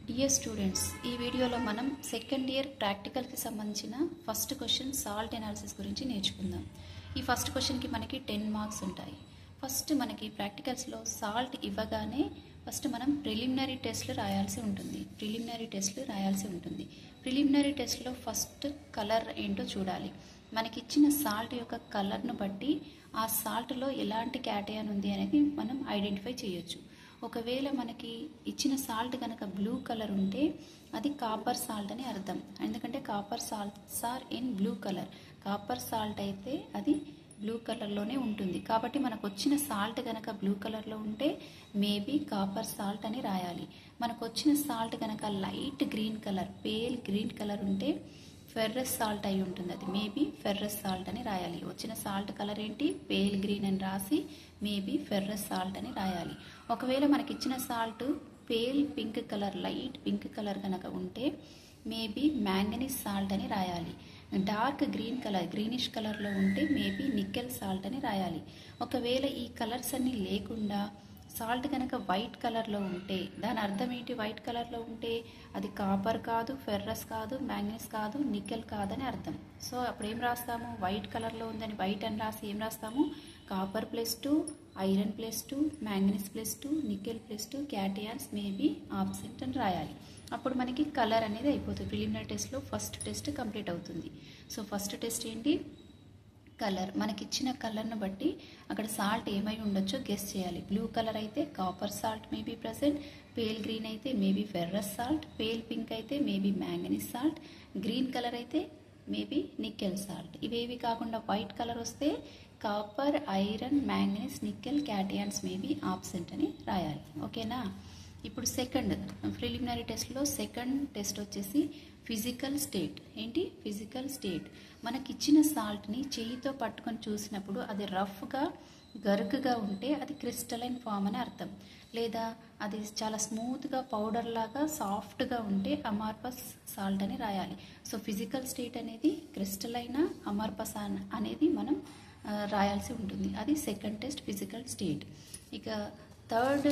Dear students, ఈ వీడియోలో మనం సెకండ్ ఇయర్ ప్రాక్టికల్కి సంబంధించిన ఫస్ట్ క్వశ్చన్ సాల్ట్ ఎనాలిసిస్ గురించి నేర్చుకుందాం. ఈ ఫస్ట్ క్వశ్చన్కి మనకి 10 మార్క్స్ ఉంటాయి. ఫస్ట్ మనకి ప్రాక్టికల్స్లో సాల్ట్ ఇవ్వగానే ఫస్ట్ మనం ప్రిలిమినరీ టెస్ట్లు రాయాల్సి ఉంటుంది. ప్రిలిమినరీ టెస్ట్లో ఫస్ట్ కలర్ ఏంటో చూడాలి. మనకి ఇచ్చిన సాల్ట్ యొక్క కలర్ను బట్టి ఆ సాల్ట్లో ఎలాంటి క్యాటయాన్ ఉంది అనేది మనం ఐడెంటిఫై చేయొచ్చు. ఒకవేళ మనకి ఇచ్చిన సాల్ట్ కనుక బ్లూ కలర్ ఉంటే అది కాపర్ సాల్ట్ అని అర్థం. ఎందుకంటే copper salts are in blue colour. Copper salt అయితే అది బ్లూ కలర్లోనే ఉంటుంది. కాబట్టి మనకు వచ్చిన సాల్ట్ కనుక బ్లూ కలర్లో ఉంటే మేబీ కాపర్ సాల్ట్ అని రాయాలి. మనకు వచ్చిన సాల్ట్ కనుక light green colour, pale green colour ఉంటే ఫెర్రస్ సాల్ట్ అయి ఉంటుంది. అది మేబీ ఫెర్రస్ సాల్ట్ అని రాయాలి. వచ్చిన సాల్ట్ కలర్ ఏంటి? పేల్ గ్రీన్ అని రాసి మేబీ ఫెర్రస్ సాల్ట్ అని రాయాలి. ఒకవేళ మనకి ఇచ్చిన salt pale pink colour, light pink colour కనుక ఉంటే మేబీ మ్యాంగనీస్ సాల్ట్ అని రాయాలి. డార్క్ గ్రీన్ కలర్, గ్రీనిష్ కలర్లో ఉంటే మేబీ నికెల్ సాల్ట్ అని రాయాలి. ఒకవేళ ఈ కలర్స్ అన్నీ లేకుండా సాల్ట్ కనుక వైట్ కలర్లో ఉంటే దాని అర్థం ఏంటి? వైట్ కలర్లో ఉంటే అది కాపర్ కాదు, ఫెర్రస్ కాదు, మ్యాంగనీస్ కాదు, నికెల్ కాదని అర్థం. సో అప్పుడు ఏం రాస్తాము? వైట్ కలర్లో ఉందని వైట్ అని రాసి ఏం రాస్తాము? Copper +2, iron +2, manganese +2, nickel +2 cations maybe absent అని రాయాలి. అప్పుడు మనకి కలర్ అనేది అయిపోతుంది. ప్రిలిమినరీ టెస్ట్లో ఫస్ట్ టెస్ట్ కంప్లీట్ అవుతుంది. సో ఫస్ట్ టెస్ట్ ఏంటి? కలర్. మనకి ఇచ్చిన కలర్ను బట్టి అక్కడ సాల్ట్ ఏమై ఉండొచ్చో గెస్ చేయాలి. బ్లూ కలర్ అయితే copper salt maybe present, pale green అయితే maybe ferrous salt, pale pink అయితే maybe manganese salt, green colour అయితే మేబీ నికెల్ సాల్ట్. ఇవేవి కాకుండా వైట్ కలర్ వస్తే copper, iron, manganese, nickel cations maybe absent అని రాయాలి. ఓకేనా? ఇప్పుడు సెకండ్ ప్రిలిమినరీ టెస్ట్లో సెకండ్ టెస్ట్ వచ్చేసి ఫిజికల్ స్టేట్. ఏంటి? Physical state. మనకిచ్చిన సాల్ట్ని చేయితో పట్టుకొని చూసినప్పుడు అది రఫ్గా, గరుకుగా ఉంటే అది క్రిస్టలైన్ ఫామ్ అని అర్థం. లేదా అది చాలా స్మూత్గా పౌడర్ లాగా సాఫ్ట్గా ఉంటే అమార్పస్ సాల్ట్ అని రాయాలి. సో ఫిజికల్ స్టేట్ అనేది క్రిస్టలైన్, అమార్పస్ అనేది మనం రాయాల్సి ఉంటుంది. అది సెకండ్ టెస్ట్ ఫిజికల్ స్టేట్. ఇక థర్డ్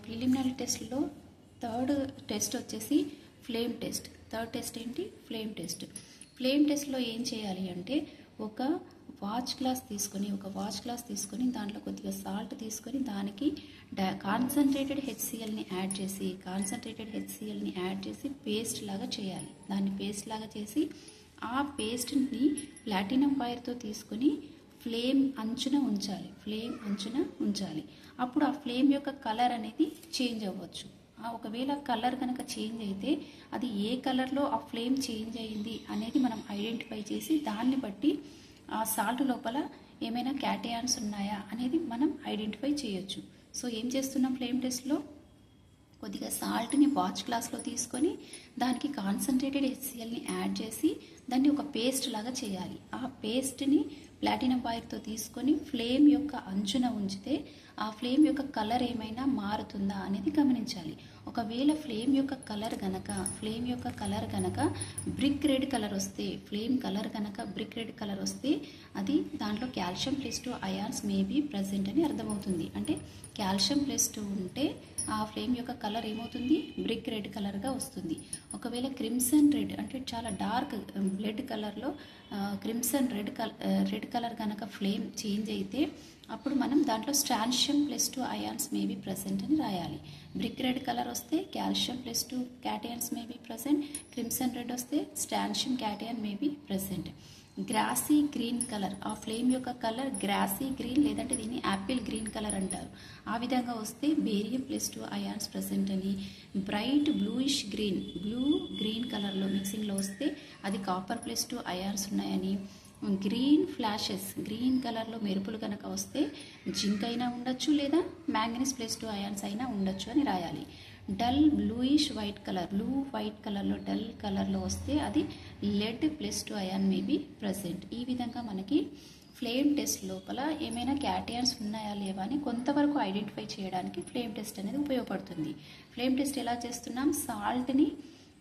ప్రిలిమినరీ టెస్ట్లో థర్డ్ టెస్ట్ వచ్చేసి ఫ్లేమ్ టెస్ట్. థర్డ్ టెస్ట్ ఏంటి? Flame test. ఫ్లేమ్ టెస్ట్లో ఏం చేయాలి అంటే ఒక వాచ్ గ్లాస్ తీసుకొని దాంట్లో కొద్దిగా సాల్ట్ తీసుకొని దానికి కాన్సన్ట్రేటెడ్ హెచ్సిఎల్ని యాడ్ చేసి పేస్ట్ లాగా చేయాలి. దాన్ని పేస్ట్ లాగా చేసి ఆ పేస్ట్ని ప్లాటినం వైర్తో తీసుకొని ఫ్లేమ్ అంచున ఉంచాలి. అప్పుడు ఆ ఫ్లేమ్ యొక్క కలర్ అనేది చేంజ్ అవ్వచ్చు. ఒకవేళ కలర్ కనుక చేంజ్ అయితే అది ఏ కలర్లో ఆ ఫ్లేమ్ చేంజ్ అయ్యింది అనేది మనం ఐడెంటిఫై చేసి దాన్ని బట్టి ఆ సాల్ట్ లోపల ఏమైనా క్యాటయాన్స్ ఉన్నాయా అనేది మనం ఐడెంటిఫై చేయొచ్చు. సో ఏం చేస్తున్నాం? ఫ్లేమ్ టెస్ట్లో కొద్దిగా సాల్ట్ని వాచ్ గ్లాస్లో తీసుకొని దానికి కాన్సన్ట్రేటెడ్ హెచ్సిఎల్ని యాడ్ చేసి దాన్ని ఒక పేస్ట్ లాగా చేయాలి. ఆ పేస్ట్ని ప్లాటినం వైర్తో తీసుకొని ఫ్లేమ్ యొక్క అంచున ఉంచితే ఆ ఫ్లేమ్ యొక్క కలర్ ఏమైనా మారుతుందా అనేది గమనించాలి. ఒకవేళ ఫ్లేమ్ యొక్క కలర్ గనక బ్రిక్ రెడ్ కలర్ వస్తే, అది దాంట్లో కాల్షియం +2 అయాన్స్ మేబీ ప్రజెంట్ అని అర్థమవుతుంది. అంటే కాల్షియం +2 ఉంటే ఆ ఫ్లేమ్ యొక్క కలర్ ఏమవుతుంది? బ్రిక్ రెడ్ కలర్గా వస్తుంది. ఒకవేళ క్రిమ్సన్ రెడ్ అంటే చాలా డార్క్ బ్లడ్ కలర్లో క్రిమ్సన్ రెడ్ కలర్ కనుక ఫ్లేమ్ చేంజ్ అయితే అప్పుడు మనం దాంట్లో స్ట్రాన్షియం +2 అయాన్స్ మేబీ ప్రజెంట్ అని రాయాలి. బ్రిక్ రెడ్ కలర్ వస్తే calcium +2 cations maybe present, crimson red వస్తే strontium cation maybe present. Grassy green colour, ఆ ఫ్లేమ్ యొక్క కలర్ గ్రాసీ గ్రీన్ లేదంటే దీన్ని యాపిల్ గ్రీన్ కలర్ అంటారు. ఆ విధంగా వస్తే బేరియం +2 అయాన్స్ ప్రజెంట్ అని. బ్రైట్ బ్లూయిష్ గ్రీన్ కలర్లో మిక్సింగ్లో వస్తే అది కాపర్ +2 అయాన్స్ ఉన్నాయని. గ్రీన్ ఫ్లాషెస్, గ్రీన్ కలర్లో మెరుపులు కనుక వస్తే జింక్ అయినా ఉండొచ్చు లేదా మ్యాంగనీస్ +2 అయాన్స్ అయినా ఉండొచ్చు అని రాయాలి. డల్ బ్లూయిష్ వైట్ కలర్లో డల్ కలర్లో వస్తే అది లెడ్ +2 అయాన్ మేబీ ప్రజెంట్. ఈ విధంగా మనకి ఫ్లేమ్ టెస్ట్ లోపల ఏమైనా క్యాటయాన్స్ ఉన్నాయా లేవా అని కొంతవరకు ఐడెంటిఫై చేయడానికి ఫ్లేమ్ టెస్ట్ అనేది ఉపయోగపడుతుంది. ఫ్లేమ్ టెస్ట్ ఎలా చేస్తున్నాం?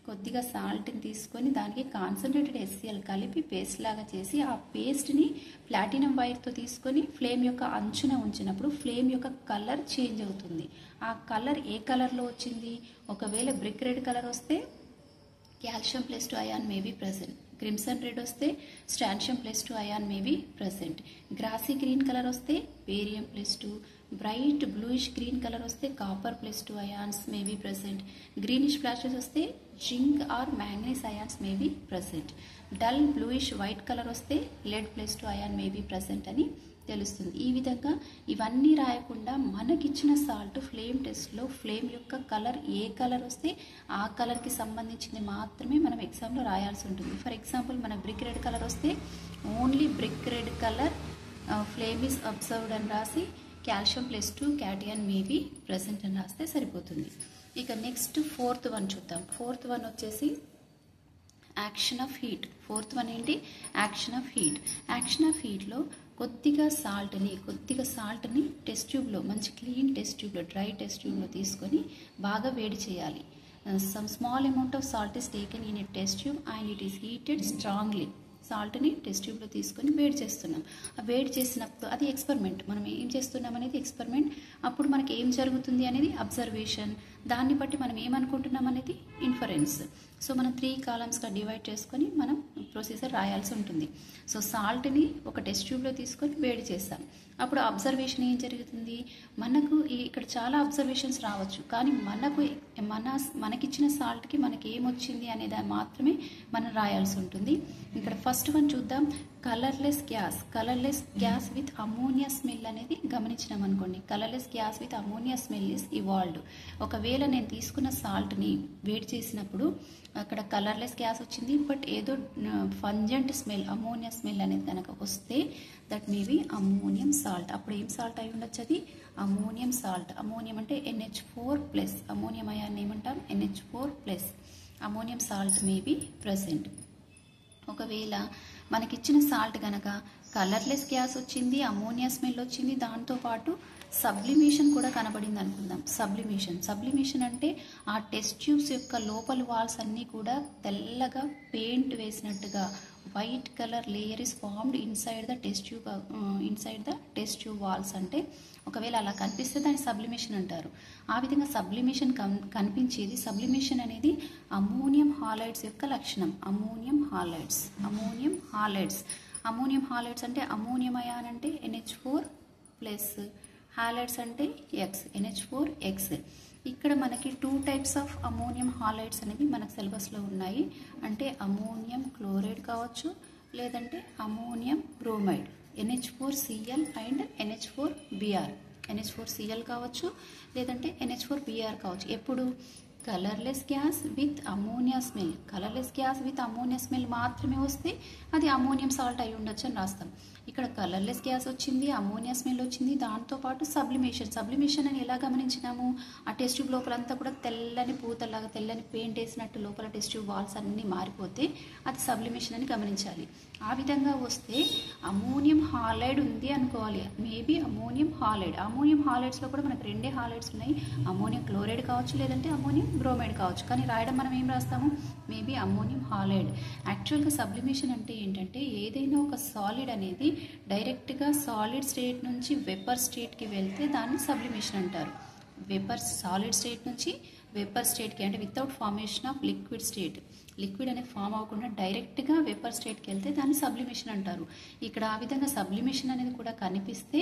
కొద్దిగా సాల్ట్ని తీసుకొని దానికి కాన్సన్ట్రేటెడ్ హెచ్సిఎల్ కలిపి పేస్ట్ లాగా చేసి ఆ పేస్ట్ని ప్లాటినం వైర్తో తీసుకొని ఫ్లేమ్ యొక్క అంచున ఉంచినప్పుడు ఫ్లేమ్ యొక్క కలర్ చేంజ్ అవుతుంది. ఆ ఆ కలర్ ఏ కలర్లో వచ్చింది. ఒకవేళ బ్రిక్ రెడ్ కలర్ వస్తే calcium plus 2 ion may be present. Crimson red వస్తే strontium plus 2 ion may be present. Grassy green color వస్తే barium plus 2. Bright bluish green color వస్తే copper plus 2 ions may be present. Greenish flashes వస్తే zinc or manganese ions may be present. Dull bluish white color వస్తే lead plus 2 ion may be present అని తెలుస్తుంది. ఈ విధంగా ఇవన్నీ రాయకుండా మనకిచ్చిన సాల్ట్ ఫ్లేమ్ టెస్ట్లో ఫ్లేమ్ యొక్క కలర్ ఏ కలర్ వస్తే ఆ కలర్కి సంబంధించింది మాత్రమే మనం ఎగ్జామ్లో రాయాల్సి ఉంటుంది. ఫర్ ఎగ్జాంపుల్ మన బ్రిక్ రెడ్ కలర్ వస్తే only brick red colour flame is observed అని రాసి calcium plus 2 cation maybe present అని రాస్తే సరిపోతుంది. ఇక నెక్స్ట్ ఫోర్త్ వన్ చూద్దాం. ఫోర్త్ వన్ వచ్చేసి action of heat. Fourth one ఏంటి? Action of heat. Action of హీట్లో కొద్దిగా సాల్ట్ని టెస్ట్ ట్యూబ్లో, మంచి క్లీన్ టెస్ట్ ట్యూబ్లో, డ్రై టెస్ట్ ట్యూబ్లో తీసుకొని బాగా వేడి చేయాలి. Some small amount of salt is taken in a test tube and it is heated strongly. సాల్ట్ని టెస్ట్ ట్యూబ్లో తీసుకొని వేడి చేస్తున్నాం. ఆ వేడి చేసినప్పుడు అది ఎక్స్పెరిమెంట్. మనం ఏం చేస్తున్నాం అనేది ఎక్స్పెరిమెంట్. అప్పుడు మనకి ఏం జరుగుతుంది అనేది అబ్జర్వేషన్. దాన్ని బట్టి మనం ఏమనుకుంటున్నాం అనేది ఇన్ఫరెన్స్. సో మనం 3 కాలమ్స్గా డివైడ్ చేసుకొని మనం ప్రొసీజర్ రాయాల్సి ఉంటుంది. సో సాల్ట్ని ఒక టెస్ట్ ట్యూబ్లో తీసుకొని వేడి చేస్తాం. అప్పుడు అబ్జర్వేషన్ ఏం జరుగుతుంది, మనకు ఇక్కడ చాలా అబ్జర్వేషన్స్ రావచ్చు, కానీ మనకిచ్చిన సాల్ట్కి మనకి ఏమొచ్చింది అనేది మాత్రమే మనం రాయాల్సి ఉంటుంది. ఇక్కడ ఫస్ట్ వన్ చూద్దాం. Colourless gas with ammonia smell అనేది గమనించినాం అనుకోండి. Colourless gas with ammonia smell is evolved. ఒకవేళ నేను తీసుకున్న సాల్ట్ని వేడి చేసినప్పుడు అక్కడ కలర్లెస్ గ్యాస్ వచ్చింది, బట్ ఏదో ఫంజెంట్ స్మెల్, అమోనియా స్మెల్ అనేది కనుక వస్తే that may be ammonium salt. అప్పుడు ఏం సాల్ట్ అయి ఉండొచ్చు? అది అమోనియం సాల్ట్. అమోనియం అంటే NH4+. అమోనియం అయాన్ని ఏమంటాం? NH4+. Ammonium salt May be present. ఒకవేళ మనకిచ్చిన సాల్ట్ కనుక కలర్లెస్ గ్యాస్ వచ్చింది, అమోనియా స్మెల్ వచ్చింది, దాంతోపాటు సబ్లిమేషన్ కూడా కనబడింది అనుకుందాం. సబ్లిమేషన్ అంటే ఆ టెస్ట్ ట్యూబ్స్ యొక్క లోపల వాల్స్ అన్నీ కూడా తెల్లగా పెయింట్ వేసినట్టుగా white colour layer is formed inside the test tube walls. అంటే ఒకవేళ అలా కనిపిస్తే దాన్ని సబ్లిమేషన్ అంటారు. ఆ విధంగా సబ్లిమేషన్ కనిపించేది. సబ్లిమేషన్ అనేది అమోనియం హాలైడ్స్ యొక్క లక్షణం. అమోనియం హాలైడ్స్ అంటే అమోనియం అయాన్ అంటే NH4+, హాలైడ్స్ అంటే NH4X. ఇక్కడ మనకి 2 టైప్స్ ఆఫ్ అమోనియం హాలైడ్స్ అనేవి మనకు సిలబస్లో ఉన్నాయి. అంటే అమోనియం క్లోరైడ్ కావచ్చు, లేదంటే ammonium bromide, NH4Cl and NH4Br. NH4Cl కావచ్చు, లేదంటే NH4Br కావచ్చు. ఎప్పుడు colourless gas with ammonia smell మాత్రమే వస్తే అది అమోనియం సాల్ట్ అయి ఉండొచ్చు అని రాస్తాం. ఇక్కడ కలర్లెస్ గ్యాస్ వచ్చింది, అమోనియా స్మెల్ వచ్చింది, దాంతోపాటు సబ్లిమేషన్ అని ఎలా గమనించినాము? ఆ టెస్ట్ ట్యూబ్ లోపలంతా కూడా తెల్లని పూతలాగా, తెల్లని పెయింట్ వేసినట్టు లోపల టెస్ట్ ట్యూబ్ వాల్స్ అన్నీ మారిపోతే అది సబ్లిమేషన్ అని గమనించాలి. ఆ విధంగా వస్తే అమోనియం హాలైడ్ ఉంది అనుకోవాలి. మేబీ అమోనియం హాలైడ్స్లో కూడా మనకు 2 హాలైడ్స్ ఉన్నాయి. అమోనియం క్లోరైడ్ కావచ్చు, లేదంటే అమోనియం బ్రోమైడ్ కావచ్చు. కానీ రాయడం మనం ఏం రాస్తాము? Maybe ammonium halide. యాక్చువల్గా సబ్లిమేషన్ అంటే ఏంటంటే ఏదైనా ఒక సాలిడ్ అనేది డైరెక్ట్గా సాలిడ్ స్టేట్ నుంచి వెపర్ స్టేట్కి వెళ్తే దాన్ని సబ్లిమేషన్ అంటారు. సాలిడ్ స్టేట్ నుంచి వెపర్ స్టేట్కి, అంటే వితౌట్ ఫార్మేషన్ ఆఫ్ లిక్విడ్ అనేది ఫామ్ అవ్వకుండా డైరెక్ట్గా వెపర్ స్టేట్కి వెళ్తే దాన్ని సబ్లిమేషన్ అంటారు. ఇక్కడ ఆ విధంగా సబ్లిమేషన్ అనేది కూడా కనిపిస్తే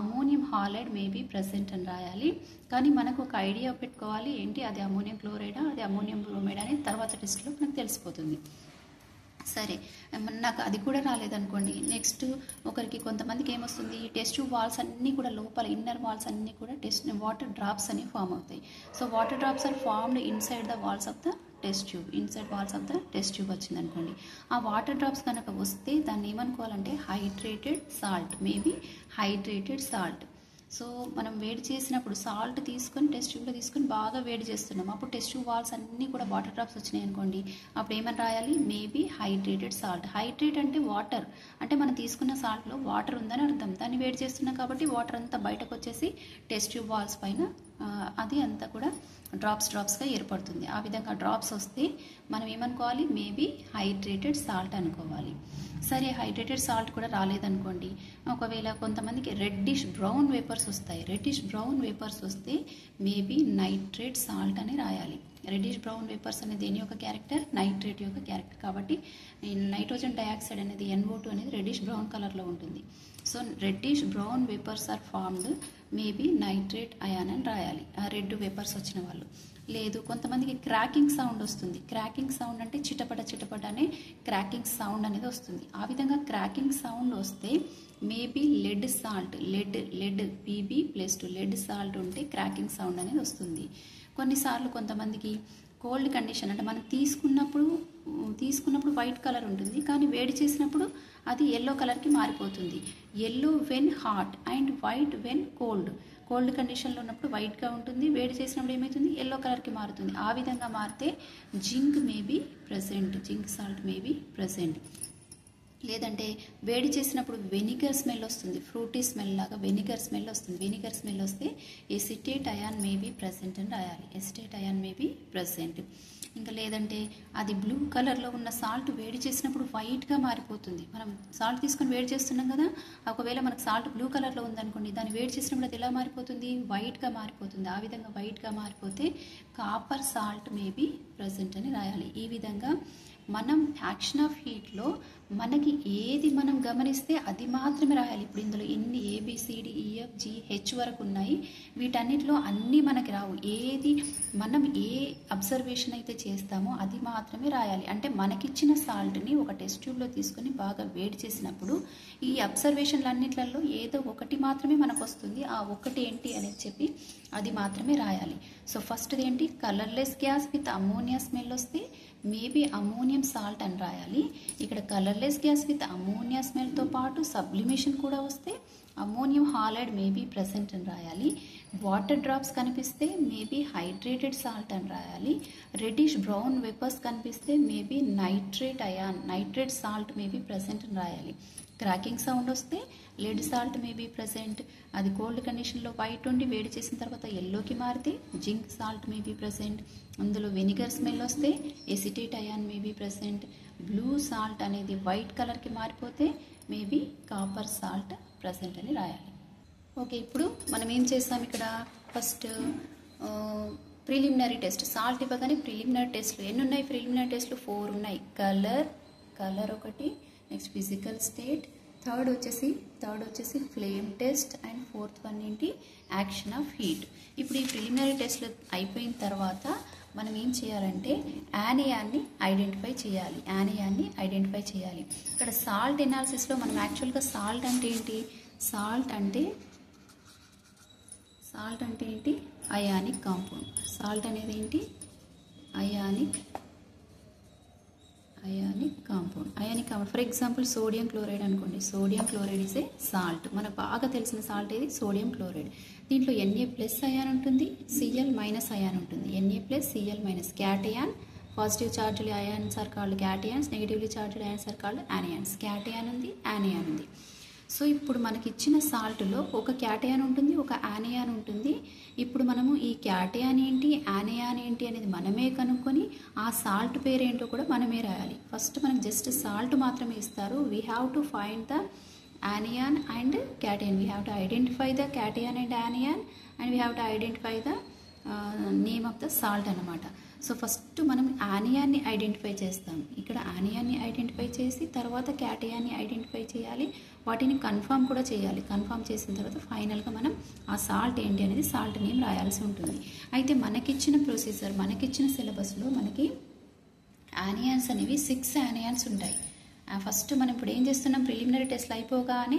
అమోనియం హాలైడ్ మేబీ ప్రెసెంట్ అని రాయాలి. కానీ మనకు ఒక ఐడియా పెట్టుకోవాలి, ఏంటి అది అమోనియం క్లోరైడా, అది అమోనియం బ్రోమైడ్ అనేది తర్వాత టెస్ట్లో మనకు తెలిసిపోతుంది. సరే, నాకు అది కూడా రాలేదనుకోండి. నెక్స్ట్ కొంతమందికి ఏమొస్తుంది, ఈ టెస్ట్ ట్యూబ్ వాల్స్ అన్నీ కూడా లోపల ఇన్నర్ వాల్స్ అన్నీ కూడా వాటర్ డ్రాప్స్ అని ఫామ్ అవుతాయి. So water drops are formed inside the walls of the test tube వచ్చింది అనుకోండి. ఆ వాటర్ డ్రాప్స్ కనుక వస్తే దాన్ని ఏమనుకోవాలంటే హైడ్రేటెడ్ సాల్ట్. సో మనం వేడి చేసినప్పుడు సాల్ట్ తీసుకొని టెస్ట్ ట్యూబ్లో తీసుకొని బాగా వేడి చేస్తున్నాం. అప్పుడు టెస్ట్ ట్యూబ్ వాల్స్ అన్నీ కూడా వాటర్ డ్రాప్స్ వచ్చినాయి అనుకోండి. అప్పుడు ఏమని రాయాలి? Maybe hydrated salt. హైడ్రేట్ అంటే వాటర్, అంటే మనం తీసుకున్న సాల్ట్లో వాటర్ ఉందని అర్థం. దాన్ని వేడి చేస్తున్నాం కాబట్టి వాటర్ అంతా బయటకు వచ్చేసి టెస్ట్ ట్యూబ్ వాల్స్ పైన అది అంతా కూడా డ్రాప్స్గా ఏర్పడుతుంది. ఆ విధంగా డ్రాప్స్ వస్తే మనం ఏమనుకోవాలి, మేబీ హైడ్రేటెడ్ సాల్ట్ అనుకోవాలి. సరే, హైడ్రేటెడ్ సాల్ట్ కూడా రాలేదనుకోండి, ఒకవేళ కొంతమందికి రెడ్డిష్ బ్రౌన్ వేపర్స్ వస్తాయి. రెడ్డిష్ బ్రౌన్ వేపర్స్ వస్తే మేబీ నైట్రేట్ సాల్ట్ అని రాయాలి. రెడ్డిష్ బ్రౌన్ వేపర్స్ అనేది దేని యొక్క క్యారెక్టర్, నైట్రేట్ యొక్క క్యారెక్టర్. కాబట్టి నైట్రోజన్ డయాక్సైడ్ అనేది NO2 అనేది రెడ్డిష్ బ్రౌన్ కలర్లో ఉంటుంది. So reddish brown vapours are formed, maybe nitrate ion అని రాయాలి ఆ రెడ్ వేపర్స్ వచ్చిన వాళ్ళు. లేదు, కొంతమందికి క్రాకింగ్ సౌండ్ వస్తుంది. క్రాకింగ్ సౌండ్ అంటే చిటపట అనే క్రాకింగ్ సౌండ్ అనేది వస్తుంది. ఆ విధంగా క్రాకింగ్ సౌండ్ వస్తే maybe lead salt, lead Pb+2 lead salt ఉంటే క్రాకింగ్ సౌండ్ అనేది వస్తుంది. కొన్నిసార్లు కొంతమందికి కోల్డ్ కండిషన్ అంటే మనం తీసుకున్నప్పుడు వైట్ కలర్ ఉంటుంది, కానీ వేడి చేసినప్పుడు అది ఎల్లో కలర్కి మారిపోతుంది. Yellow when hot and white when cold. Cold కండిషన్లో ఉన్నప్పుడు వైట్గా ఉంటుంది, వేడి చేసినప్పుడు ఏమవుతుంది, ఎల్లో కలర్కి మారుతుంది. ఆ విధంగా మారితే zinc maybe present, zinc salt maybe present. లేదంటే వేడి చేసినప్పుడు వెనిగర్ స్మెల్ వస్తుంది, ఫ్రూటీ స్మెల్ లాగా వెనిగర్ స్మెల్ వస్తుంది. వెనిగర్ స్మెల్ వస్తే ఎసిటేట్ అయాన్ మేబీ ప్రెసెంట్ అని రాయాలి. Acetate ion maybe present. ఇంకా లేదంటే అది బ్లూ కలర్లో ఉన్న సాల్ట్ వేడి చేసినప్పుడు వైట్గా మారిపోతుంది. మనం సాల్ట్ తీసుకొని వేడి చేస్తున్నాం కదా, ఒకవేళ మనకు సాల్ట్ బ్లూ కలర్లో ఉందనుకోండి, దాన్ని వేడి చేసినప్పుడు అది ఎలా మారిపోతుంది, వైట్గా మారిపోతుంది. ఆ విధంగా వైట్గా మారిపోతే కాపర్ సాల్ట్ మేబీ ప్రెసెంట్ అని రాయాలి. ఈ విధంగా మనం యాక్షన్ ఆఫ్ హీట్లో మనకి ఏది మనం గమనిస్తే అది మాత్రమే రాయాలి. ఇప్పుడు ఇందులో ఎన్ని ABCDEFGH వరకు ఉన్నాయి, వీటన్నిటిలో అన్నీ మనకి రావు. ఏది మనం ఏ అబ్జర్వేషన్ అయితే చేస్తామో అది మాత్రమే రాయాలి. అంటే మనకిచ్చిన సాల్ట్ని ఒక టెస్ట్ ట్యూబ్లో తీసుకొని బాగా వేడి చేసినప్పుడు ఈ అబ్జర్వేషన్లన్నిట్లలో ఏదో ఒకటి మాత్రమే మనకు వస్తుంది. ఆ ఒకటి ఏంటి అనేది చెప్పి అది మాత్రమే రాయాలి. సో ఫస్ట్ది ఏంటి, colourless gas with ammonia smell వస్తే మేబీ అమోనియం సాల్ట్ అని రాయాలి. ఇక్కడ కలర్లెస్ గ్యాస్ విత్ అమోనియా స్మెల్తో పాటు సబ్లిమేషన్ కూడా వస్తే అమోనియం హాలైడ్ మేబీ ప్రెసెంట్ అని రాయాలి. వాటర్ డ్రాప్స్ కనిపిస్తే మేబీ హైడ్రేటెడ్ సాల్ట్ అని రాయాలి. రెడ్డిష్ బ్రౌన్ వేపర్స్ కనిపిస్తే maybe nitrate ion, nitrate salt maybe present అని రాయాలి. క్రాకింగ్ సౌండ్ వస్తే లెడ్ సాల్ట్ మేబీ ప్రెసెంట్. అది కోల్డ్ కండిషన్లో వైట్ ఉండి వేడి చేసిన తర్వాత ఎల్లోకి మారితే జింక్ సాల్ట్ మేబీ ప్రెసెంట్. అందులో వెనిగర్ స్మెల్ వస్తే acetate ion maybe present. Blue salt అనేది వైట్ కలర్కి మారిపోతే మేబీ కాపర్ సాల్ట్ ప్రెసెంట్ అని రాయాలి. ఓకే, ఇప్పుడు మనం ఏం చేస్తాం ఇక్కడ, ఫస్ట్ ప్రిలిమినరీ టెస్ట్. సాల్ట్ ఇవ్వగానే ప్రిలిమినరీ టెస్ట్లు ఎన్ని ఉన్నాయి, ప్రిలిమినరీ టెస్ట్లు 4 ఉన్నాయి. కలర్ ఒకటి, నెక్స్ట్ ఫిజికల్ స్టేట్, థర్డ్ వచ్చేసి flame test, and fourth one ఏంటి, యాక్షన్ ఆఫ్ హీట్. ఇప్పుడు ఈ ప్రిలిమినరీ టెస్ట్లు అయిపోయిన తర్వాత మనం ఏం చేయాలంటే యానియాన్ని ఐడెంటిఫై చేయాలి. ఇక్కడ సాల్ట్ ఎనాలిసిస్లో మనం యాక్చువల్గా సాల్ట్ అంటే ఏంటి, సాల్ట్ అంటే ఏంటి, అయానిక్ కాంపౌండ్. సాల్ట్ అనేది ఏంటి, ionic compound. For example sodium chloride అనుకోండి. Sodium chloride is a salt. మనకు బాగా తెలిసిన సాల్ట్ ఏది, సోడియం క్లోరైడ్. దీంట్లో Na+ అయాన్ ఉంటుంది, Cl- అయాన్ ఉంటుంది. Na+Cl- cation. Positive charged ions are called cations, negatively charged ions are called anions. Cation ఉంది, anion ఉంది. సో ఇప్పుడు మనకి ఇచ్చిన సాల్ట్లో ఒక క్యాటయాన్ ఉంటుంది, ఒక యానియాన్ ఉంటుంది. ఇప్పుడు మనము ఈ క్యాటయాన్ ఏంటి, యానియాన్ ఏంటి అనేది మనమే కనుక్కొని ఆ సాల్ట్ పేరు ఏంటో కూడా మనమే రాయాలి. ఫస్ట్ మనకు జస్ట్ సాల్ట్ మాత్రమే ఇస్తారు. We have to find the anion and cation. We have to identify the cation and anion, and we have to identify the name of the salt అన్నమాట. సో ఫస్ట్ మనం యానియాన్ని identify చేస్తాం. ఇక్కడ యానియాన్ని identify చేసి తర్వాత క్యాటయాన్ని identify చేయాలి. వాటిని confirm కూడా చేయాలి. కన్ఫర్మ్ చేసిన తర్వాత ఫైనల్గా మనం ఆ సాల్ట్ ఏంటి అనేది సాల్ట్ నేమ్ రాయాల్సి ఉంటుంది. అయితే మనకిచ్చిన ప్రొసీజర్, మనకిచ్చిన సిలబస్లో మనకి యానియాన్స్ అనేవి 6 యానియాన్స్ ఉంటాయి. ఫస్ట్ మనం ఇప్పుడు ఏం చేస్తున్నాం, ప్రిలిమినరీ టెస్ట్లు అయిపోగానే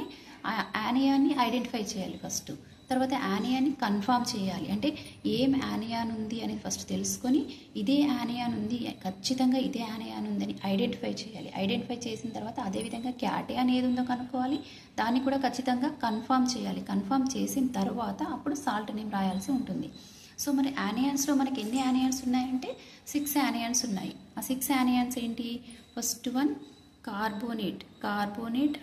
యానియాన్ని ఐడెంటిఫై చేయాలి ఫస్ట్. తర్వాత యానియాన్ని కన్ఫర్మ్ చేయాలి. అంటే ఏం యానియాన్ ఉంది అనేది ఫస్ట్ తెలుసుకొని ఇదే యానియాన్ ఉంది, ఖచ్చితంగా ఇదే యానియాన్ ఉందని ఐడెంటిఫై చేయాలి. ఐడెంటిఫై చేసిన తర్వాత అదేవిధంగా క్యాటయాన్ ఏది ఉందో కనుక్కోవాలి, దాన్ని కూడా ఖచ్చితంగా కన్ఫర్మ్ చేయాలి. కన్ఫర్మ్ చేసిన తర్వాత అప్పుడు సాల్ట్ నేమ్ రాయాల్సి ఉంటుంది. సో మరి యానియాన్స్లో మనకి ఎన్ని యానియాన్స్ ఉన్నాయంటే 6 యానియాన్స్ ఉన్నాయి. ఆ 6 యానియాన్స్ ఏంటి, first one carbonate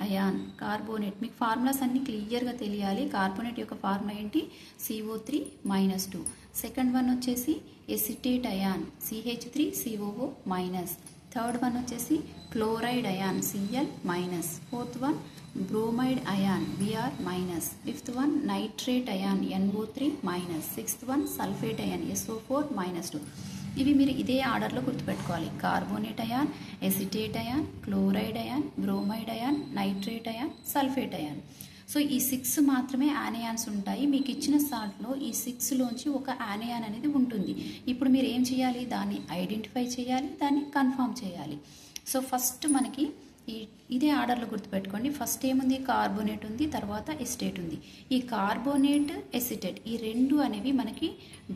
ion. Carbonate మీకు ఫార్ములాస్ అన్నీ క్లియర్గా తెలియాలి. కార్బోనేట్ యొక్క ఫార్ములా ఏంటి, CO3-2. సెకండ్ వన్ వచ్చేసి acetate ion CH3COO minus. Third one వచ్చేసి chloride ion Cl minus. Fourth one bromide ion Br minus. Fifth one nitrate ion NO3 minus. Sixth one sulphate ion SO4 -2. ఇవి మీరు ఇదే ఆర్డర్లో గుర్తుపెట్టుకోవాలి. Carbonate ion, acetate ion, chloride ion, bromide ion, nitrate ion, sulphate ion. So ఈ 6 మాత్రమే anions ఉంటాయి. మీకు ఇచ్చిన సాల్ట్లో ఈ 6లోంచి ఒక యానియాన్ అనేది ఉంటుంది. ఇప్పుడు మీరు ఏం చేయాలి? దాన్ని ఐడెంటిఫై చేయాలి, దాన్ని కన్ఫర్మ్ చేయాలి. సో ఫస్ట్ మనకి ఇదే ఆర్డర్లో గుర్తుపెట్టుకోండి. ఫస్ట్ ఏముంది? కార్బోనేట్ ఉంది, తర్వాత ఎసిటేట్ ఉంది. ఈ కార్బోనేట్, ఎసిటేట్ ఈ రెండు అనేవి మనకి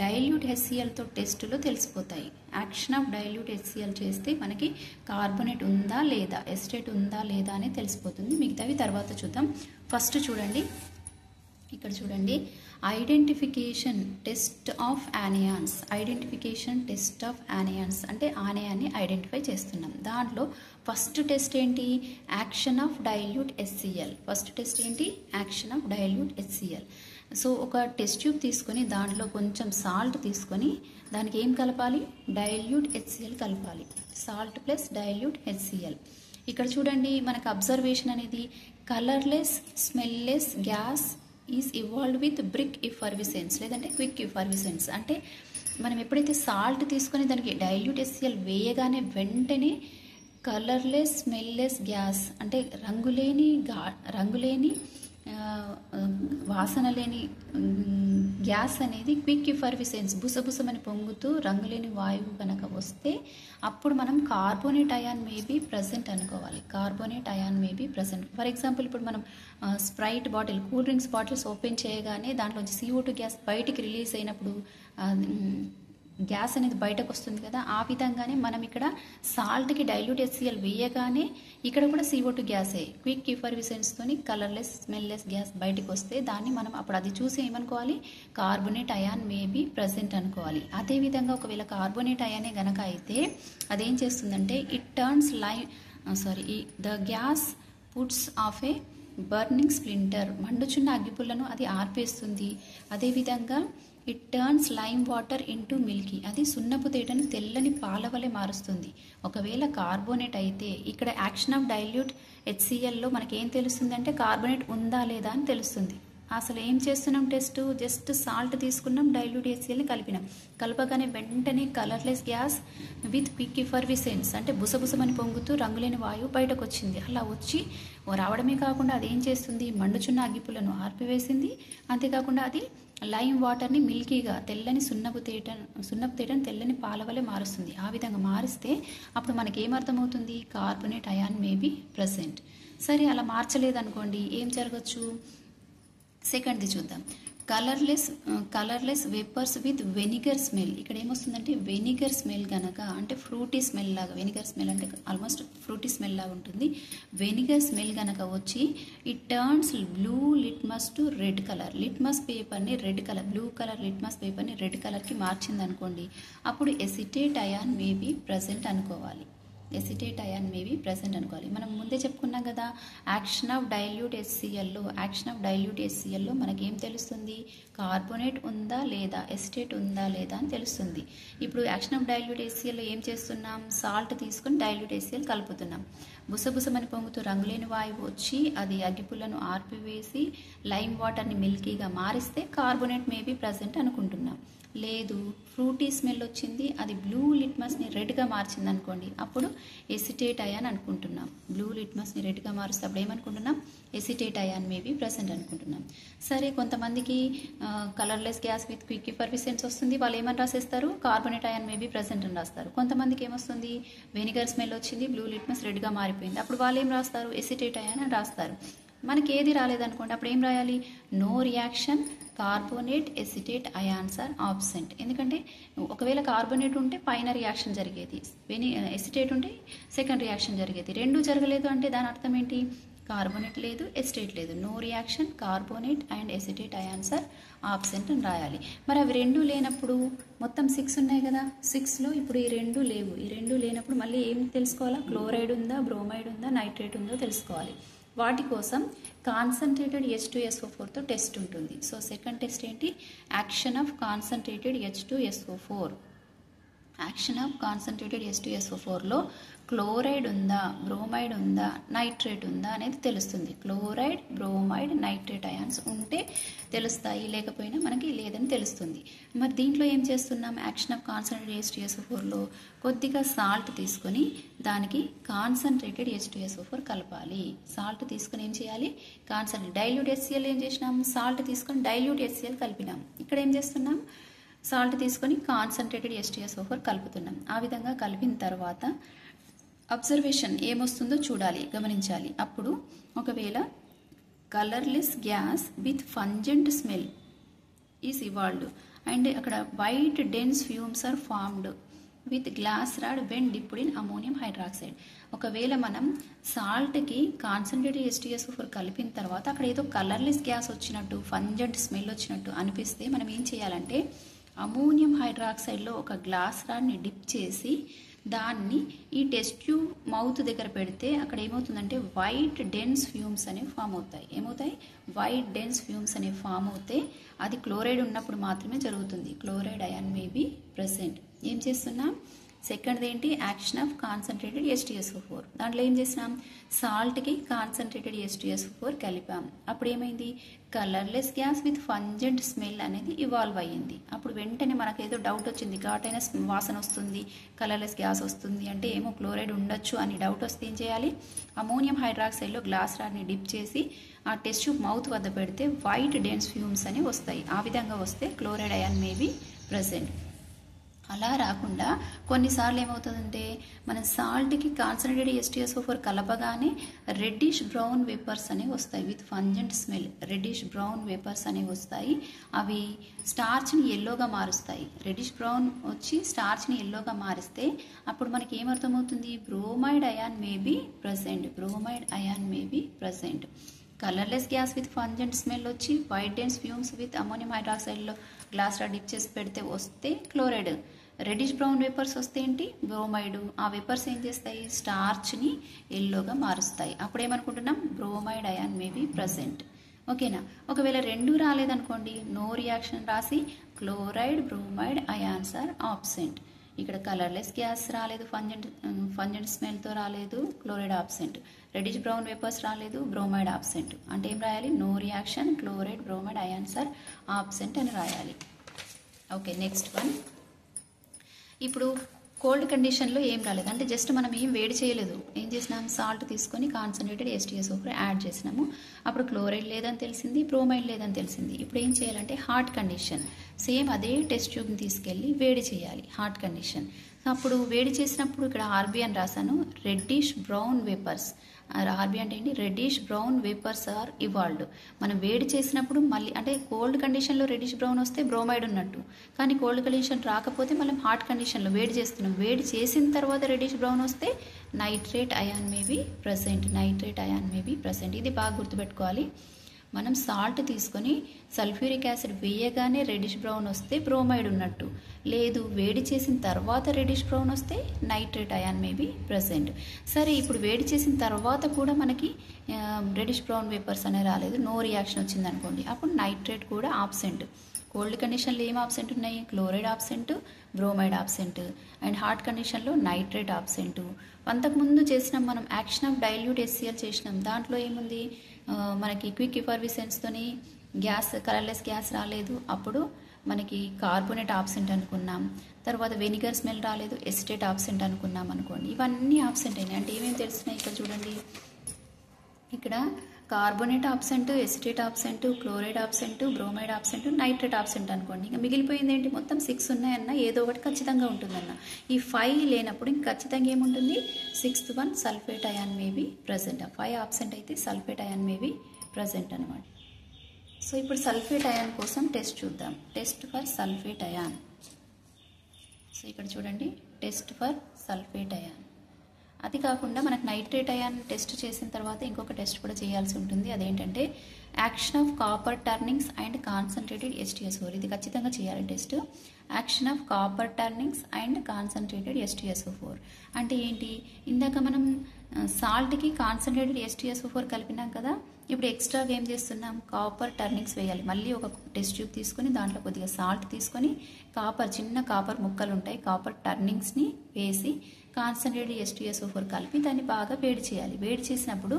డైల్యూట్ HClతో టెస్టులో తెలిసిపోతాయి. యాక్షన్ ఆఫ్ డైల్యూట్ HCl చేస్తే మనకి కార్బోనేట్ ఉందా లేదా, ఎసిటేట్ ఉందా లేదా అని తెలిసిపోతుంది. మిగతావి తర్వాత చూద్దాం. ఫస్ట్ చూడండి, ఇక్కడ చూడండి, identification test of anions. Identification test of anions అంటే ఆనియాన్ని ఐడెంటిఫై చేస్తున్నాం. దాంట్లో ఫస్ట్ టెస్ట్ ఏంటి? Action of dilute HCl. First test ఏంటి? Action of dilute HCl. So ఒక టెస్ట్ ట్యూబ్ తీసుకొని దాంట్లో కొంచెం సాల్ట్ తీసుకొని దానికి ఏం కలపాలి? డైల్యూట్ HCl కలపాలి. Salt plus dilute HCl. ఇక్కడ చూడండి, మనకు అబ్జర్వేషన్ అనేది colourless, smelless gas is evolved with brisk effervescence లేదంటే క్విక్ ఇఫర్విసెన్స్. అంటే మనం ఎప్పుడైతే సాల్ట్ తీసుకొని దానికి డైల్యూట్ HCl వేయగానే వెంటనే కలర్లెస్, స్మెల్లెస్ గ్యాస్ అంటే రంగులేని వాసన లేని గ్యాస్ అనేది క్విక్ ఇఫర్విసెన్స్ బుసబుసమని పొంగుతూ రంగులేని వాయువు కనుక వస్తే అప్పుడు మనం కార్బోనేట్ అయాన్ మేబీ ప్రజెంట్ అనుకోవాలి. Carbonate ion maybe present. For example, ఇప్పుడు మనం Sprite bottle, cool drinks bottles open చేయగానే దాంట్లోంచి CO2 గ్యాస్ బయటికి రిలీజ్ అయినప్పుడు గ్యాస్ అనేది బయటకు వస్తుంది కదా, ఆ విధంగానే మనం ఇక్కడ సాల్ట్కి డైల్యూట్ HCl వేయగానే ఇక్కడ కూడా CO2 గ్యాసే quick ఇఫర్విసెన్స్తోని colourless, smelless gas బయటకు వస్తే దాన్ని మనం అప్పుడు అది చూసి ఏమనుకోవాలి? కార్బోనేట్ అయాన్ మేబీ ప్రజెంట్ అనుకోవాలి. అదేవిధంగా ఒకవేళ కార్బోనేట్ అయానే గనక అయితే అదేం చేస్తుందంటే it turns the gas puts of A burning splinter. మండుచున్న అగ్గిపుల్లను అది ఆర్పేస్తుంది. అదేవిధంగా it turns lime water into Milky. అది సున్నపు తేటను తెల్లని పాల వలె మారుస్తుంది. ఒకవేళ కార్బోనేట్ అయితే ఇక్కడ యాక్షన్ ఆఫ్ డైల్యూట్ HClలో మనకేం తెలుస్తుంది అంటే కార్బోనేట్ ఉందా లేదా అని తెలుస్తుంది. అసలు ఏం చేస్తున్నాం? టెస్ట్ జస్ట్ సాల్ట్ తీసుకున్నాం, డైల్యూట్ HClని కలిపినాం. కలపగానే వెంటనే కలర్లెస్ గ్యాస్ విత్ క్విక్ ఇఫర్విసెన్స్ అంటే బుసబుసమని పొంగుతూ రంగులేని వాయువు బయటకు వచ్చింది. అలా వచ్చి రావడమే కాకుండా అది ఏం చేస్తుంది? మండుచున్న అగ్గిపులను ఆర్పివేసింది. అంతేకాకుండా అది లైమ్ వాటర్ని మిల్కీగా తెల్లని సున్నపు తేటను తెల్లని పాల వలె మారుస్తుంది. ఆ విధంగా మారిస్తే అప్పుడు మనకి ఏమర్థమవుతుంది? Carbonate ion maybe present. సరే, అలా మార్చలేదనుకోండి ఏం జరగచ్చు? సెకండ్ది చూద్దాం. Colourless vapours with vinegar smell. ఇక్కడ ఏమొస్తుందంటే వెనిగర్ స్మెల్ కనుక అంటే ఫ్రూటీ స్మెల్ లాగా, వెనిగర్ స్మెల్ అంటే ఆల్మోస్ట్ ఫ్రూటీ స్మెల్ లాగా ఉంటుంది. వెనిగర్ స్మెల్ కనుక వచ్చి it turns blue litmus to red colour. Litmus పేపర్ని red colour, blue colour litmus పేపర్ని రెడ్ కలర్కి మార్చింది అనుకోండి, అప్పుడు ఎసిటేట్ అయాన్ మేబీ ప్రజెంట్ అనుకోవాలి. ఎసిటేట్ అయాన్ మేబీ ప్రజెంట్ అనుకోవాలి. మనం ముందే చెప్పుకున్నాం కదా, యాక్షన్ ఆఫ్ డైల్యూట్ HClలో మనకేం తెలుస్తుంది? కార్బోనేట్ ఉందా లేదా, ఎసిటేట్ ఉందా లేదా అని తెలుస్తుంది. ఇప్పుడు యాక్షన్ ఆఫ్ డైల్యూట్ HClలో ఏం చేస్తున్నాం? సాల్ట్ తీసుకొని డైల్యూట్ HCl కలుపుతున్నాం. బుసబుసమని పొంగుతూ రంగులేని వాయువు వచ్చి అది అగ్గిపుల్లను ఆర్పివేసి లైమ్ వాటర్ని మిల్కీగా మారిస్తే కార్బోనేట్ మేబీ ప్రజెంట్ అనుకుంటున్నాం. లేదు, ఫ్రూటీ స్మెల్ వచ్చింది, అది బ్లూ లిట్మస్ని రెడ్గా మార్చింది అనుకోండి, అప్పుడు ఎసిటేట్ అయాన్ అనుకుంటున్నాం. బ్లూ లిట్మస్ని రెడ్గా మారుస్తే అప్పుడు ఏమనుకుంటున్నాం? ఎసిటేట్ అయాన్ మేబీ ప్రజెంట్ అనుకుంటున్నాం. సరే, కొంతమందికి కలర్లెస్ గ్యాస్ విత్ క్విక్ ఇఫర్విసెన్స్ వస్తుంది, వాళ్ళు ఏమని రాసేస్తారు? కార్బోనేట్ అయాన్ మేబీ ప్రజెంట్ అని రాస్తారు. కొంతమందికి ఏమొస్తుంది? వెనిగర్ స్మెల్ వచ్చింది, బ్లూ లిట్మస్ రెడ్గా మారిపోయింది, అప్పుడు వాళ్ళు ఏం రాస్తారు? ఎసిటేట్ అయాన్ అని రాస్తారు. మనకి ఏది రాలేదనుకోండి, అప్పుడు ఏం రాయాలి? No reaction, carbonate, acetate ions are absent. ఎందుకంటే ఒకవేళ కార్బోనేట్ ఉంటే పైన రియాక్షన్ జరిగేది, ఎసిటేట్ ఉంటే సెకండ్ రియాక్షన్ జరిగేది. రెండు జరగలేదు అంటే దాని అర్థం ఏంటి? కార్బోనేట్ లేదు, ఎసిటేట్ లేదు. No reaction, carbonate and acetate ions are absent అని రాయాలి. మరి అవి రెండు లేనప్పుడు మొత్తం 6 ఉన్నాయి కదా, 6లో ఇప్పుడు ఈ రెండు లేవు. ఈ రెండు లేనప్పుడు మళ్ళీ ఏం తెలుసుకోవాలా? క్లోరైడ్ ఉందా, బ్రోమైడ్ ఉందా, నైట్రేట్ ఉందో తెలుసుకోవాలి. వాటి కోసం కాన్సన్ట్రేటెడ్ H2SO4తో టెస్ట్ ఉంటుంది. సో సెకండ్ టెస్ట్ ఏంటి? Action of concentrated H2SO4. Action of concentrated H2SO4లో క్లోరైడ్ ఉందా, బ్రోమైడ్ ఉందా, నైట్రేట్ ఉందా అనేది తెలుస్తుంది. క్లోరైడ్, బ్రోమైడ్, నైట్రేట్ అయాన్స్ ఉంటే తెలుస్తాయి, లేకపోయినా మనకి లేదని తెలుస్తుంది. మరి దీంట్లో ఏం చేస్తున్నాం? యాక్షన్ ఆఫ్ కాన్సన్ట్రేటెడ్ H2SO4లో కొద్దిగా సాల్ట్ తీసుకొని దానికి కాన్సన్ట్రేటెడ్ H2SO4 కలపాలి. సాల్ట్ తీసుకొని ఏం చేయాలి? డైల్యూట్ HCl ఏం చేసినాం? సాల్ట్ తీసుకొని డైల్యూట్ HCl కలిపినాం. ఇక్కడ ఏం చేస్తున్నాం? సాల్ట్ తీసుకొని కాన్సన్ట్రేటెడ్ H2SO4 కలుపుతున్నాం. ఆ విధంగా కలిపిన తర్వాత అబ్జర్వేషన్ ఏమొస్తుందో చూడాలి, గమనించాలి. అప్పుడు ఒకవేళ colourless gas with pungent smell is evolved and అక్కడ white dense fumes are formed with glass rod when dipped in ammonium hydroxide. ఒకవేళ మనం సాల్ట్కి కాన్సన్ట్రేటెడ్ H2SO4 కలిపిన తర్వాత అక్కడ ఏదో కలర్లెస్ గ్యాస్ వచ్చినట్టు, ఫంజెంట్ స్మెల్ వచ్చినట్టు అనిపిస్తే మనం ఏం చేయాలంటే అమోనియం హైడ్రాక్సైడ్లో ఒక గ్లాస్ రాడ్ని డిప్ చేసి దాన్ని ఈ టెస్ట్ ట్యూబ్ మౌత్ దగ్గర పెడితే అక్కడ ఏమవుతుందంటే వైట్ డెన్స్ ఫ్యూమ్స్ అనేవి ఫామ్ అవుతాయి. ఏమవుతాయి? వైట్ డెన్స్ ఫ్యూమ్స్ అనేవి ఫామ్ అవుతే అది క్లోరైడ్ ఉన్నప్పుడు మాత్రమే జరుగుతుంది. Chloride ion may be present. ఏం చేస్తున్నాం? సెకండ్ ఏంటి? Action of concentrated H2SO4. దాంట్లో ఏం చేసినాం? సాల్ట్కి కాన్సన్ట్రేటెడ్ H2SO4 కలిపాం. అప్పుడు ఏమైంది? Colourless gas with pungent smell అనేది ఇవాల్వ్ అయ్యింది. అప్పుడు వెంటనే మనకు ఏదో డౌట్ వచ్చింది, ఘాటైన వాసన వస్తుంది, కలర్లెస్ గ్యాస్ వస్తుంది అంటే ఏమో క్లోరైడ్ ఉండొచ్చు అని డౌట్ వస్తే ఏం చేయాలి? అమోనియం హైడ్రాక్సైడ్లో గ్లాస్ రాడ్ని డిప్ చేసి ఆ టెస్ట్ ట్యూబ్ మౌత్ వద్ద పెడితే వైట్ డెన్స్ ఫ్యూమ్స్ అని వస్తాయి. ఆ విధంగా వస్తే chloride ion may be present. అలా రాకుండా కొన్నిసార్లు ఏమవుతుందంటే మన సాల్ట్కి కాన్సన్ట్రేటెడ్ H2SO4 కలపగానే రెడ్డిష్ బ్రౌన్ వేపర్స్ అనేవి వస్తాయి with pungent smell. Reddish brown vapours అనేవి వస్తాయి. అవి స్టార్చ్ని ఎల్లోగా మారుస్తాయి. రెడ్డిష్ బ్రౌన్ వచ్చి స్టార్చ్ని ఎల్లోగా మారిస్తే అప్పుడు మనకి ఏమర్థమవుతుంది? Bromide ion may be present. Bromide ion may be present. Colourless gas with pungent smell వచ్చి white dense fumes with ammonium హైడ్రాక్సైడ్లో గ్లాస్ రాడ్ డిప్ చేసి పెడితే వస్తే క్లోరైడ్. రెడ్డిష్ బ్రౌన్ వేపర్స్ వస్తే ఏంటి? బ్రోమైడ్. ఆ వేపర్స్ ఏం చేస్తాయి? స్టార్చ్ని ఎల్లోగా మారుస్తాయి. అప్పుడు ఏమనుకుంటున్నాం? Bromide ion may be present. ఓకేనా? ఒకవేళ రెండు రాలేదనుకోండి, నో రియాక్షన్ రాసి chloride, bromide ions are absent. ఇక్కడ కలర్లెస్ గ్యాస్ రాలేదు, ఫంజెంట్ స్మెల్తో రాలేదు, chloride absent. Reddish brown vapours రాలేదు, బ్రోమైడ్ ఆబ్సెంట్. అంటే ఏం రాయాలి? No reaction, chloride, bromide ions are absent అని రాయాలి. Okay, next one. ఇప్పుడు కోల్డ్ కండిషన్లో ఏం రాలేదు అంటే జస్ట్ మనం ఏం వేడి చేయలేదు. ఏం చేసినాం? సాల్ట్ తీసుకొని కాన్సన్ట్రేటెడ్ H2SO4 యాడ్ చేసినాము. అప్పుడు క్లోరైడ్ లేదని తెలిసింది, బ్రోమైడ్ లేదని తెలిసింది. ఇప్పుడు ఏం చేయాలంటే హాట్ కండిషన్, సేమ్ అదే టెస్ట్ ట్యూబ్ని తీసుకెళ్ళి వేడి చేయాలి. Hot condition. అప్పుడు వేడి చేసినప్పుడు ఇక్కడ ఆర్బీ అని రాశాను. Reddish brown vapours. ఆర్బీ అంటే ఏంటి? Reddish brown vapours are evolved. మనం వేడి చేసినప్పుడు మళ్ళీ అంటే కోల్డ్ కండిషన్లో రెడ్డిష్ బ్రౌన్ వస్తే బ్రోమైడ్ ఉన్నట్టు, కానీ కోల్డ్ కండిషన్ రాకపోతే మనం హాట్ కండిషన్లో వేడి చేస్తున్నాం. వేడి చేసిన తర్వాత రెడ్డిష్ బ్రౌన్ వస్తే nitrate ion may be present. Nitrate ion may be present. ఇది బాగా గుర్తుపెట్టుకోవాలి. మనం సాల్ట్ తీసుకొని సల్ఫ్యూరిక్ యాసిడ్ వేయగానే రెడ్డిష్ బ్రౌన్ వస్తే బ్రోమైడ్ ఉన్నట్టు, లేదు వేడి చేసిన తర్వాత రెడ్డిష్ బ్రౌన్ వస్తే nitrate ion may be present. సరే, ఇప్పుడు వేడి చేసిన తర్వాత కూడా మనకి రెడ్డిష్ బ్రౌన్ వేపర్స్ అనే రాలేదు, నో రియాక్షన్ వచ్చింది అనుకోండి, అప్పుడు నైట్రేట్ కూడా ఆబ్సెంట్. కోల్డ్ కండిషన్లో ఏం ఆబ్సెంట్ ఉన్నాయి? Chloride absent, bromide absent. And hot కండిషన్లో నైట్రేట్ ఆబ్సెంట్. అంతకుముందు చేసినాం మనం యాక్షన్ ఆఫ్ డైల్యూట్ HCl చేసినాం. దాంట్లో ఏముంది? మనకి క్విక్ ఎఫర్విసెన్స్తోని గ్యాస్, కలర్లెస్ గ్యాస్ రాలేదు, అప్పుడు మనకి కార్బోనేట్ ఆబ్సెంట్ అనుకున్నాం. తర్వాత వెనిగర్ స్మెల్ రాలేదు, ఎసిటేట్ ఆబ్సెంట్ అనుకున్నాం అనుకోండి. ఇవన్నీ ఆబ్సెంట్ అయినాయి. అంటే ఏమేమి తెలుస్తున్నాయి ఇక్కడ చూడండి. ఇక్కడ carbonate absent, acetate absent, chloride absent, bromide absent, nitrate absent అనుకోండి. ఇంకా మిగిలిపోయింది ఏంటి? మొత్తం 6 ఉన్నాయన్న, ఏదో ఒకటి ఖచ్చితంగా ఉంటుందన్న. ఈ 5 లేనప్పుడు ఇంక ఖచ్చితంగా ఏముంటుంది? 6th one sulphate ion may be present. 5 absent అయితే sulphate ion may be present అనమాట. సో ఇప్పుడు సల్ఫేట్ అయాన్ కోసం టెస్ట్ చూద్దాం. Test for sulphate ion. So ఇక్కడ చూడండి, టెస్ట్ ఫర్ సల్ఫేట్ అయాన్. అది కాకుండా మనకు నైట్రేట్ అయాన్ టెస్ట్ చేసిన తర్వాత ఇంకొక టెస్ట్ కూడా చేయాల్సి ఉంటుంది. అదేంటంటే action of copper turnings and concentrated H2SO4. ఇది ఖచ్చితంగా చేయాలి test. Action of copper turnings and concentrated H2SO4 అంటే ఏంటి? ఇందాక మనం సాల్ట్కి కాన్సన్ట్రేటెడ్ H2SO4 కలిపినాం కదా, ఇప్పుడు ఎక్స్ట్రాగా ఏం చేస్తున్నాం? కాపర్ టర్నింగ్స్ వేయాలి. మళ్ళీ ఒక టెస్ట్ ట్యూబ్ తీసుకొని దాంట్లో కొద్దిగా సాల్ట్ తీసుకొని చిన్న కాపర్ ముక్కలు ఉంటాయి, కాపర్ టర్నింగ్స్ని వేసి కాన్సన్ట్రేటెడ్ H2SO4 కలిపి దాన్ని బాగా వేడి చేయాలి. వేడి చేసినప్పుడు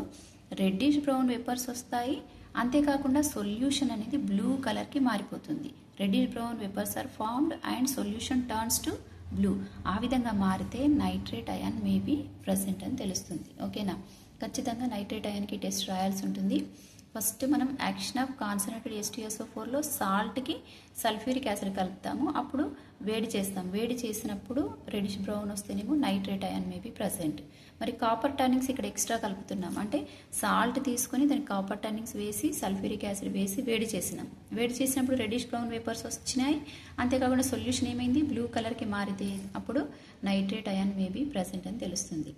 రెడ్డిష్ బ్రౌన్ వేపర్స్ వస్తాయి. అంతేకాకుండా సొల్యూషన్ అనేది బ్లూ కలర్కి మారిపోతుంది. Reddish brown vapours are formed and solution turns to blue. ఆ విధంగా మారితే నైట్రేట్ అయాన్ మేబీ ప్రజెంట్ అని తెలుస్తుంది. ఓకేనా? ఖచ్చితంగా నైట్రేట్ అయాన్కి టెస్ట్ రాయాల్సి ఉంటుంది. ఫస్ట్ మనం యాక్షన్ ఆఫ్ కాన్సన్ట్రేటెడ్ H2SO4లో సాల్ట్కి సల్ఫ్యూరిక్ యాసిడ్ కలుపుతాము. అప్పుడు వేడి చేస్తాం. వేడి చేసినప్పుడు రెడిష్ బ్రౌన్ వస్తేనేమో నైట్రేట్ అయాన్ మేబీ ప్రజెంట్. మరి కాపర్ టర్నింగ్స్ ఇక్కడ ఎక్స్ట్రా కలుపుతున్నాం. అంటే సాల్ట్ తీసుకొని దానికి కాపర్ టర్నింగ్స్ వేసి సల్ఫ్యూరిక్ యాసిడ్ వేసి వేడి చేసినాం. వేడి చేసినప్పుడు రెడిష్ బ్రౌన్ వేపర్స్ వచ్చినాయి. అంతేకాకుండా సొల్యూషన్ ఏమైంది? బ్లూ కలర్కి మారితే అప్పుడు నైట్రేట్ అయాన్ మేబీ ప్రజెంట్ అని తెలుస్తుంది.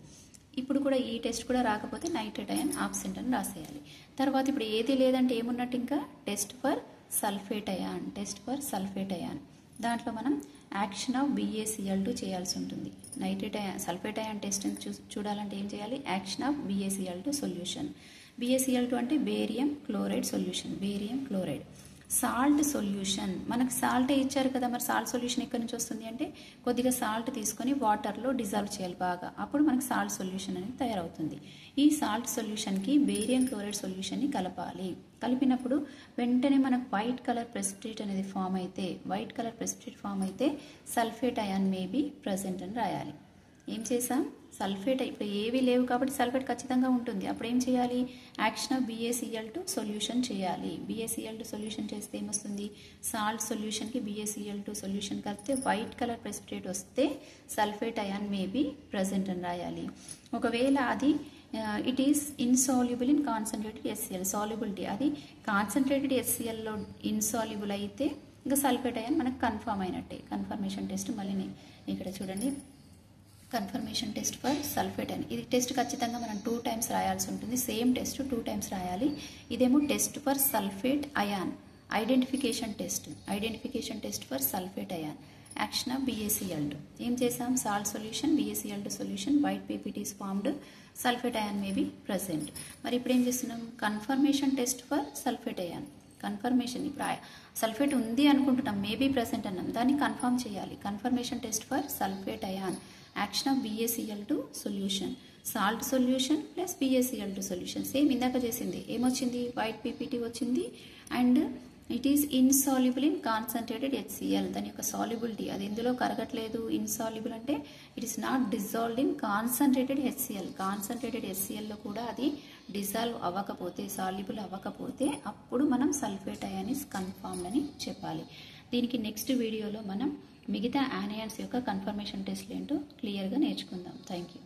ఇప్పుడు కూడా ఈ టెస్ట్ కూడా రాకపోతే నైట్రేట్ అయాన్ ఆబ్సెంట్ అని రాసేయాలి. తర్వాత ఇప్పుడు ఏది లేదంటే ఏమున్నట్టు ఇంకా test for sulphate ion. Test for sulphate ion దాంట్లో మనం యాక్షన్ ఆఫ్ BaCl2 చేయాల్సి ఉంటుంది. Nitrate ion sulphate ion test చూడాలంటే ఏం చేయాలి? Action of BaCl2 solution. BaCl2 అంటే barium chloride solution. Barium chloride salt solution. మనకు సాల్టే ఇచ్చారు కదా, మరి సాల్ట్ సొల్యూషన్ ఎక్కడి నుంచి వస్తుంది అంటే కొద్దిగా సాల్ట్ తీసుకొని వాటర్లో డిజాల్వ్ చేయాలి బాగా. అప్పుడు మనకి సాల్ట్ సొల్యూషన్ అనేది తయారవుతుంది. ఈ సాల్ట్ సొల్యూషన్కి బేరియం క్లోరైడ్ సొల్యూషన్ని కలపాలి. కలిపినప్పుడు వెంటనే మనకు వైట్ కలర్ ప్రెసిపిటేట్ అనేది ఫామ్ అయితే సల్ఫేట్ అయాన్ మేబీ ప్రజెంట్ అని రాయాలి. ఏం చేసాం? సల్ఫేట్ ఇప్పుడు ఏవి లేవు కాబట్టి సల్ఫేట్ ఖచ్చితంగా ఉంటుంది. అప్పుడు ఏం చేయాలి? యాక్షన్ ఆఫ్ BaCl2 సొల్యూషన్ చేయాలి. BaCl2 సొల్యూషన్ చేస్తే ఏమొస్తుంది? సాల్ట్ సొల్యూషన్కి BaCl2 సొల్యూషన్ కలిపితే వైట్ కలర్ ప్రెసిపిటేట్ వస్తే సల్ఫేట్ అయాన్ మేబీ ప్రజెంట్ అని రాయాలి. ఒకవేళ అది it is insoluble in concentrated HCl. Solubility అది కాన్సన్ట్రేటెడ్ HClలో ఇన్సాల్యుబుల్ అయితే ఇంకా సల్ఫేట్ అయాన్ మనకు కన్ఫర్మ్ అయినట్టే. కన్ఫర్మేషన్ టెస్ట్ మళ్ళీ ఇక్కడ చూడండి. Confirmation test for sulphate ion. ఇది టెస్ట్ ఖచ్చితంగా మనం 2 టైమ్స్ రాయాల్సి ఉంటుంది. సేమ్ టెస్ట్ 2 టైమ్స్ రాయాలి. ఇదేమో test for sulphate ion. Identification test for sulphate ion. Action of BaCl2. ఏం చేసాం? Salt solution, BaCl2 solution, white PPT is formed, sulphate ion maybe present. మరి ఇప్పుడు ఏం చేస్తున్నాం? Confirmation test for sulphate ion. Confirmation ఇప్పుడు sulphate ఉంది అనుకుంటున్నాం, maybe present అన్నాం, దాన్ని కన్ఫర్మ్ చేయాలి. Confirmation test for sulphate ion. Action of BaCl2 solution. Salt solution plus BaCl2 solution. Same ఇందాక చేసింది. ఏమొచ్చింది? వైట్ PPT వచ్చింది. And it is insoluble in concentrated HCl. దాని యొక్క సాల్యుబిలిటీ అది ఎందులో కరగట్లేదు. ఇన్సాల్యుబుల్ అంటే it is not dissolved in concentrated HCl. కాన్సన్ట్రేటెడ్ HClలో కూడా అది డిజాల్వ్ అవ్వకపోతే, సాల్యుబుల్ అవ్వకపోతే అప్పుడు మనం సల్ఫేట్ అయాన్ ఇస్ కన్ఫర్మ్డ్ అని చెప్పాలి. దీనికి నెక్స్ట్ వీడియోలో మనం మిగతా యానయాన్స్ యొక్క కన్ఫర్మేషన్ టెస్ట్లు ఏంటో క్లియర్గా నేర్చుకుందాం. Thank you.